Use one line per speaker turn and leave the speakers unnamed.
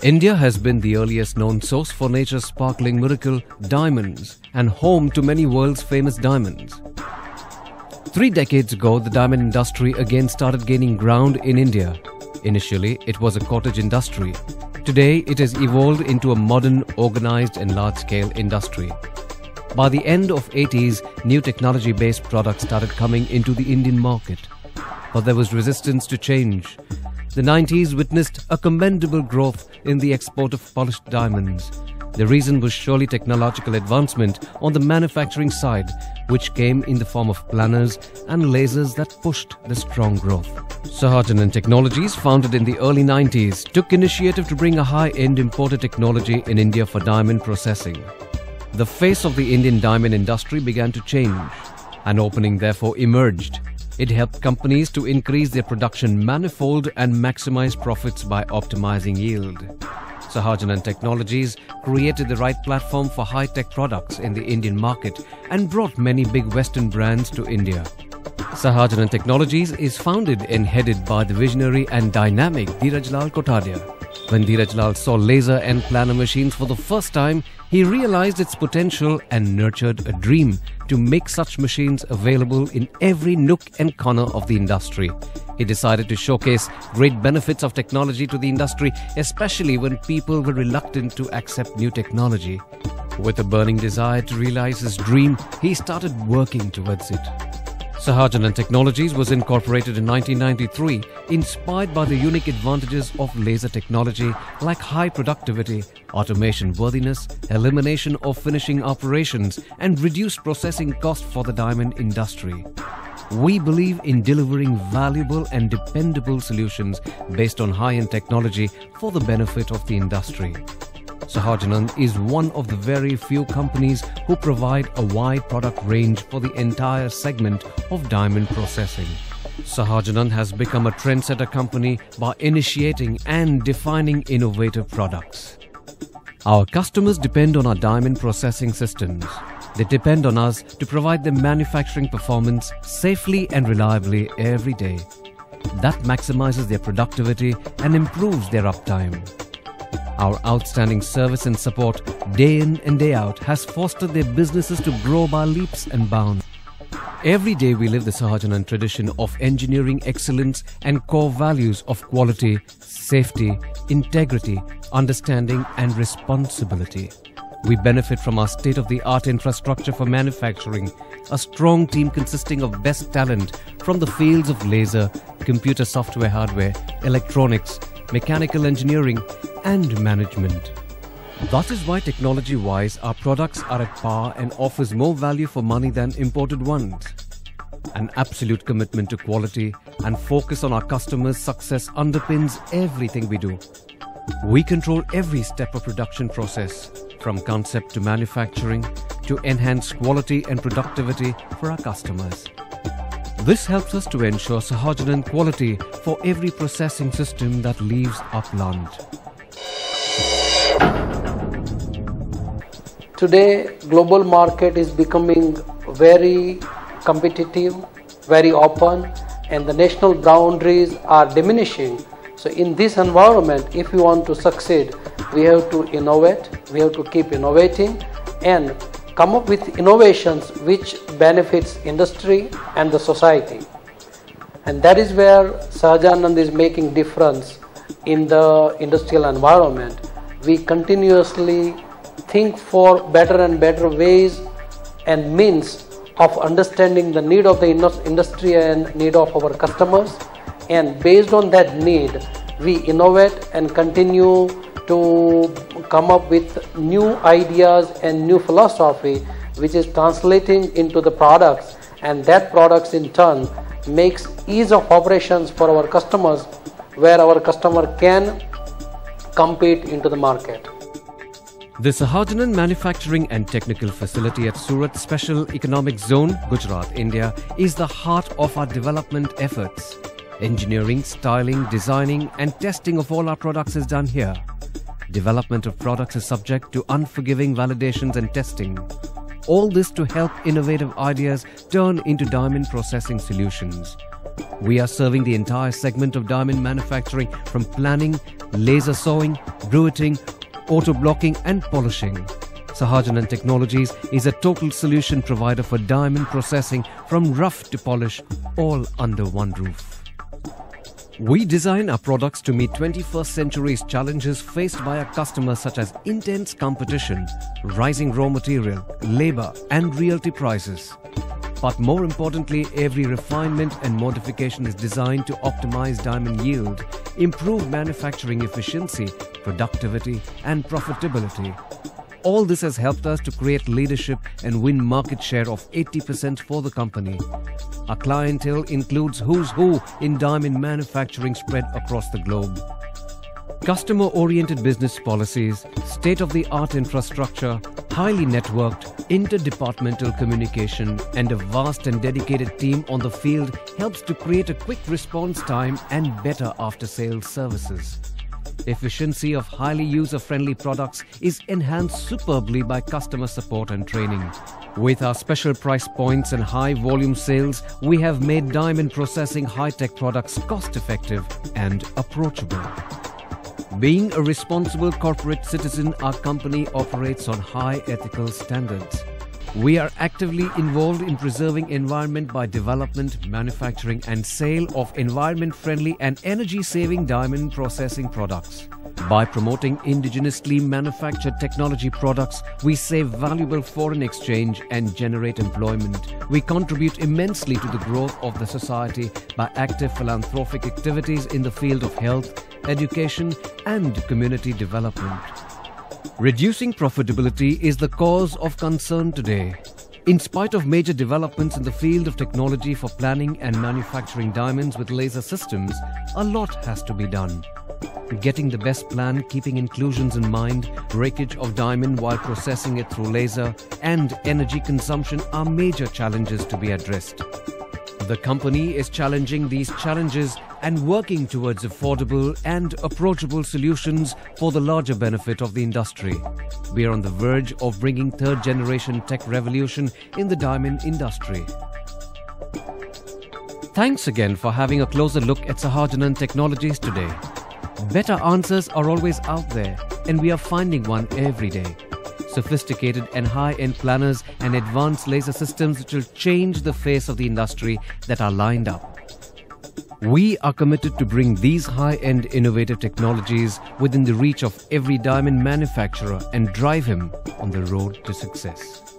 India has been the earliest known source for nature's sparkling miracle, diamonds, and home to many world's famous diamonds. 3 decades ago, the diamond industry again started gaining ground in India. Initially, it was a cottage industry. Today, it has evolved into a modern, organized and large-scale industry. By the end of 80s, new technology-based products started coming into the Indian market. But there was resistance to change. The 90s witnessed a commendable growth in the export of polished diamonds. The reason was surely technological advancement on the manufacturing side, which came in the form of planners and lasers that pushed the strong growth. Sahajanan Technologies, founded in the early 90s, took initiative to bring a high-end imported technology in India for diamond processing. The face of the Indian diamond industry began to change. An opening therefore emerged. It helped companies to increase their production manifold and maximize profits by optimizing yield. Sahajanan Technologies created the right platform for high-tech products in the Indian market and brought many big Western brands to India. Sahajanan Technologies is founded and headed by the visionary and dynamic Dheeraj Lal Kotadia. When Dheeraj Lal saw laser and planner machines for the first time, he realized its potential and nurtured a dream to make such machines available in every nook and corner of the industry. He decided to showcase great benefits of technology to the industry, especially when people were reluctant to accept new technology. With a burning desire to realize his dream, he started working towards it. Sahajanan Technologies was incorporated in 1993, inspired by the unique advantages of laser technology like high productivity, automation worthiness, elimination of finishing operations, and reduced processing cost for the diamond industry. We believe in delivering valuable and dependable solutions based on high-end technology for the benefit of the industry. Sahajanan is one of the very few companies who provide a wide product range for the entire segment of diamond processing. Sahajanan has become a trendsetter company by initiating and defining innovative products. Our customers depend on our diamond processing systems. They depend on us to provide them manufacturing performance safely and reliably every day. That maximizes their productivity and improves their uptime. Our outstanding service and support day in and day out has fostered their businesses to grow by leaps and bounds. Every day we live the Sahajanan tradition of engineering excellence and core values of quality, safety, integrity, understanding and responsibility. We benefit from our state-of-the-art infrastructure for manufacturing, a strong team consisting of best talent from the fields of laser, computer software hardware, electronics, mechanical engineering and management. That is why technology-wise our products are at par and offers more value for money than imported ones. An absolute commitment to quality and focus on our customers' success underpins everything we do. We control every step of production process, from concept to manufacturing, to enhance quality and productivity for our customers. This helps us to ensure Sahajanan quality for every processing system that leaves our plant.
Today, global market is becoming very competitive, very open, and the national boundaries are diminishing. So in this environment, if we want to succeed, we have to innovate, we have to keep innovating and come up with innovations which benefits industry and the society. And that is where Sahajanan is making difference in the industrial environment. We continuously think for better and better ways and means of understanding the need of the industry and need of our customers, and based on that need we innovate and continue to come up with new ideas and new philosophy which is translating into the products, and that products in turn makes ease of operations for our customers where our customer can compete into the market.
The Sahajanan Manufacturing and Technical Facility at Surat Special Economic Zone, Gujarat, India is the heart of our development efforts. Engineering, styling, designing and testing of all our products is done here. Development of products is subject to unforgiving validations and testing. All this to help innovative ideas turn into diamond processing solutions. We are serving the entire segment of diamond manufacturing from planning, laser sawing, brueting, auto blocking and polishing. Sahajanand Technologies is a total solution provider for diamond processing from rough to polish, all under one roof. We design our products to meet 21st century's challenges faced by our customers, such as intense competition, rising raw material, labor and realty prices. But more importantly, every refinement and modification is designed to optimize diamond yield, improve manufacturing efficiency, productivity and profitability. All this has helped us to create leadership and win market share of 80% for the company. Our clientele includes who's who in diamond manufacturing spread across the globe. Customer-oriented business policies, state-of-the-art infrastructure, highly networked, interdepartmental communication and a vast and dedicated team on the field helps to create a quick response time and better after-sales services. Efficiency of highly user-friendly products is enhanced superbly by customer support and training. With our special price points and high volume sales, we have made diamond processing high-tech products cost-effective and approachable. Being a responsible corporate citizen, our company operates on high ethical standards. We are actively involved in preserving environment by development, manufacturing and sale of environment-friendly and energy-saving diamond processing products. By promoting indigenously manufactured technology products, we save valuable foreign exchange and generate employment. We contribute immensely to the growth of the society by active philanthropic activities in the field of health, education and community development. Reducing profitability is the cause of concern today. In spite of major developments in the field of technology for planning and manufacturing diamonds with laser systems, a lot has to be done. Getting the best plan, keeping inclusions in mind, breakage of diamond while processing it through laser, and energy consumption are major challenges to be addressed. The company is challenging these challenges and working towards affordable and approachable solutions for the larger benefit of the industry. We are on the verge of bringing third-generation tech revolution in the diamond industry. Thanks again for having a closer look at Sahajanand Technologies today. Better answers are always out there, and we are finding one every day. Sophisticated and high-end planners and advanced laser systems which will change the face of the industry that are lined up. We are committed to bring these high-end innovative technologies within the reach of every diamond manufacturer and drive him on the road to success.